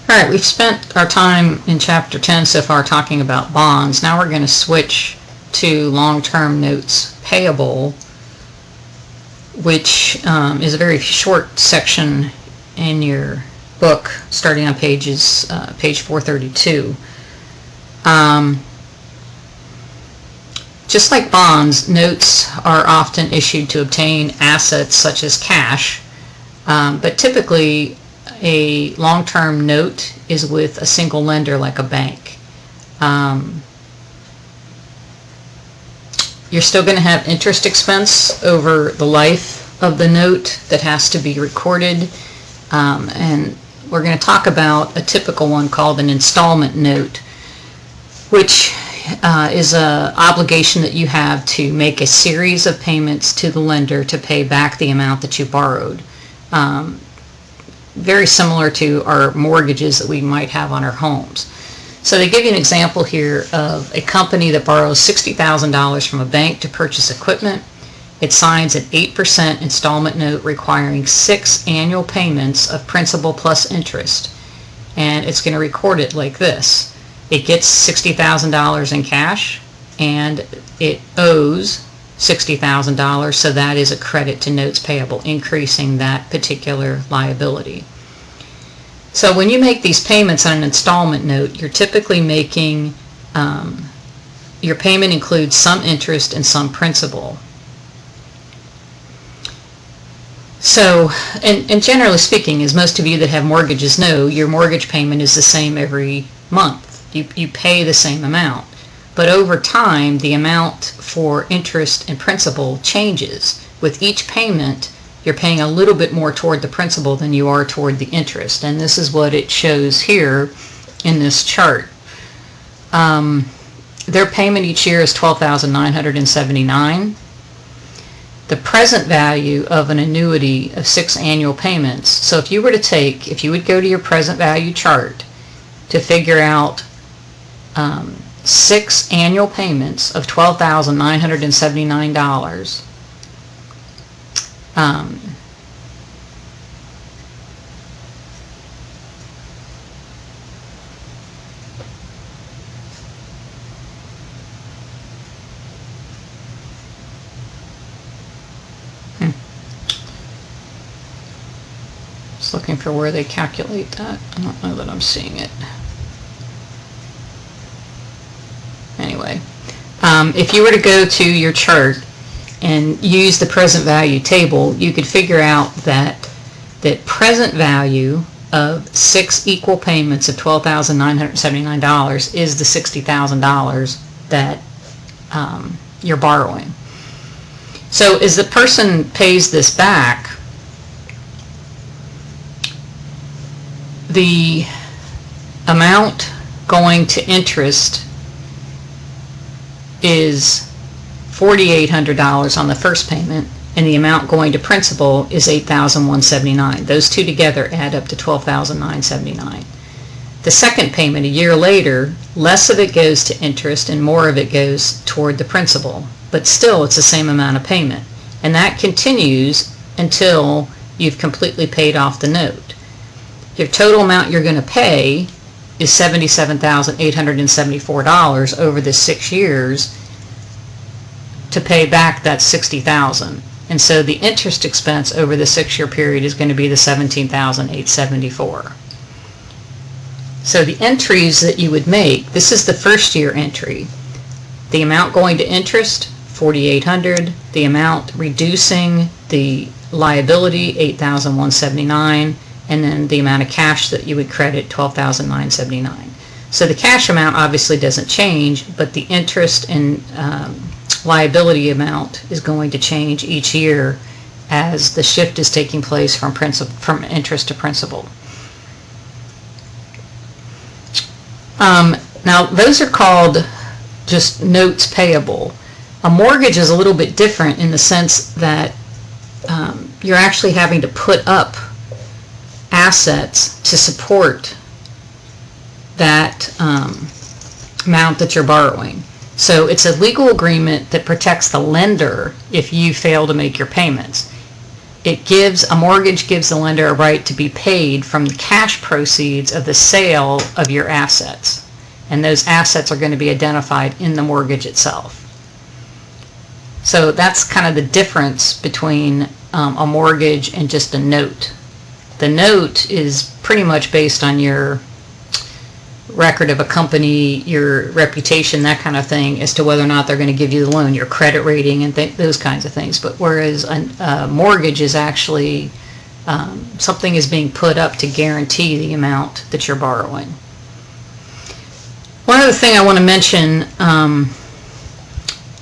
All right, we've spent our time in Chapter 10 so far talking about bonds. Now we're going to switch to long-term notes payable, which is a very short section in your book, starting on page 432. Just like bonds, notes are often issued to obtain assets such as cash, but typically a long-term note is with a single lender like a bank. You're still going to have interest expense over the life of the note that has to be recorded, and we're going to talk about a typical one called an installment note, which is an obligation that you have to make a series of payments to the lender to pay back the amount that you borrowed. Very similar to our mortgages that we might have on our homes. So they give you an example here of a company that borrows $60,000 from a bank to purchase equipment. It signs an 8% installment note requiring 6 annual payments of principal plus interest. And it's going to record it like this. It gets $60,000 in cash and it owes $60,000, so that is a credit to notes payable, increasing that particular liability. So when you make these payments on an installment note, you're typically making, your payment includes some interest and some principal. So, and generally speaking, as most of you that have mortgages know, your mortgage payment is the same every month. You pay the same amount. But over time, the amount for interest and principal changes. With each payment, you're paying a little bit more toward the principal than you are toward the interest. And this is what it shows here in this chart. Their payment each year is $12,979. The present value of an annuity of 6 annual payments. So if you would go to your present value chart to figure out 6 annual payments of $12,979. Just looking for where they calculate that. I don't know that I'm seeing it. Anyway, if you were to go to your chart and use the present value table, you could figure out that present value of 6 equal payments of $12,979 is the $60,000 that you're borrowing. So as the person pays this back, the amount going to interest is $4,800 on the first payment, and the amount going to principal is $8,179. Those two together add up to $12,979. The second payment, a year later, less of it goes to interest and more of it goes toward the principal, but still it's the same amount of payment, and that continues until you've completely paid off the note. Your total amount you're going to pay is $77,874 over the 6 years to pay back that $60,000. And so the interest expense over the 6-year period is going to be the $17,874. So the entries that you would make, this is the first year entry. The amount going to interest, $4,800. The amount reducing the liability, $8,179. And then the amount of cash that you would credit, $12,979. So the cash amount obviously doesn't change, but the interest and liability amount is going to change each year as the shift is taking place from interest to principal. Now those are called just notes payable. A mortgage is a little bit different in the sense that you're actually having to put up assets to support that amount that you're borrowing. So it's a legal agreement that protects the lender if you fail to make your payments. a mortgage gives the lender a right to be paid from the cash proceeds of the sale of your assets. And those assets are going to be identified in the mortgage itself. So that's kind of the difference between a mortgage and just a note. The note is pretty much based on your record of a company, your reputation, that kind of thing, as to whether or not they're going to give you the loan, your credit rating, and those kinds of things. But whereas a mortgage is actually something is being put up to guarantee the amount that you're borrowing. One other thing I want to mention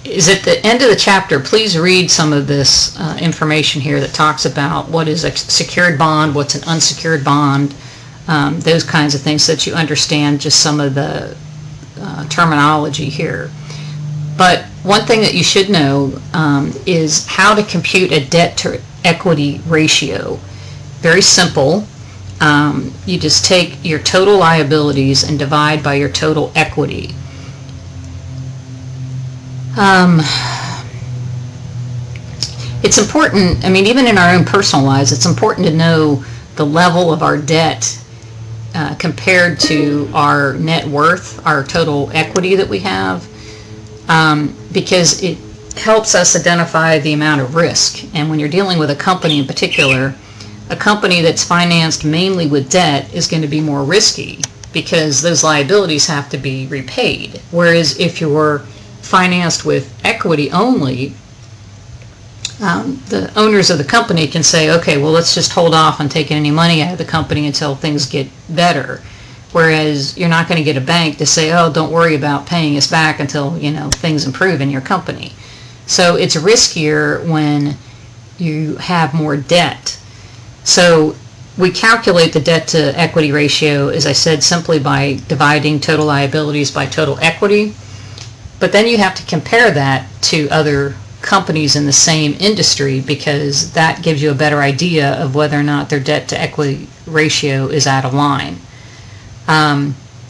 is at the end of the chapter, please read some of this information here that talks about what is a secured bond, what's an unsecured bond, those kinds of things, so that you understand just some of the terminology here. But one thing that you should know is how to compute a debt to equity ratio. Very simple. You just take your total liabilities and divide by your total equity. It's important, I mean, even in our own personal lives, it's important to know the level of our debt compared to our net worth, our total equity that we have, because it helps us identify the amount of risk. And when you're dealing with a company in particular, a company that's financed mainly with debt is going to be more risky because those liabilities have to be repaid. Whereas if you're financed with equity only, the owners of the company can say, okay, well, let's just hold off on taking any money out of the company until things get better. Whereas you're not going to get a bank to say, oh, don't worry about paying us back until, things improve in your company. So it's riskier when you have more debt. So we calculate the debt to equity ratio, as I said, simply by dividing total liabilities by total equity. But then you have to compare that to other companies in the same industry, because that gives you a better idea of whether or not their debt to equity ratio is out of line.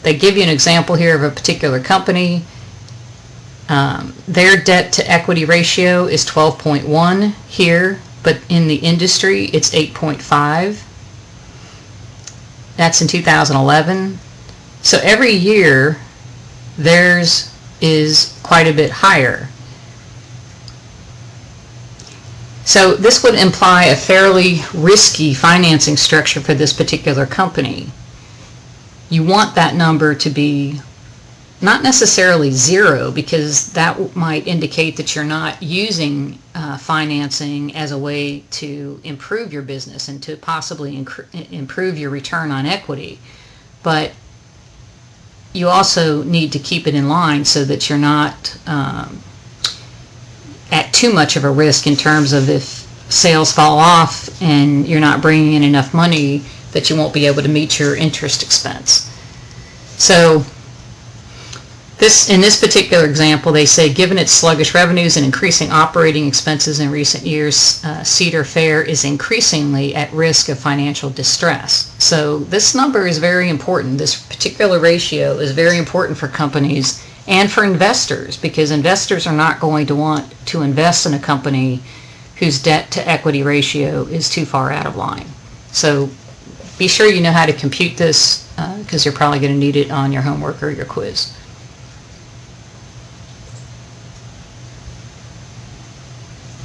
They give you an example here of a particular company. Their debt to equity ratio is 12.1 here, but in the industry it's 8.5. That's in 2011. So every year theirs is quite a bit higher. So this would imply a fairly risky financing structure for this particular company. You want that number to be not necessarily zero, because that might indicate that you're not using financing as a way to improve your business and to possibly improve your return on equity. But you also need to keep it in line so that you're not at too much of a risk in terms of if sales fall off and you're not bringing in enough money that you won't be able to meet your interest expense. So in this particular example, they say, given its sluggish revenues and increasing operating expenses in recent years, Cedar Fair is increasingly at risk of financial distress. So this number is very important. This particular ratio is very important for companies and for investors, because investors are not going to want to invest in a company whose debt to equity ratio is too far out of line. So be sure you know how to compute this, because you're probably going to need it on your homework or your quiz.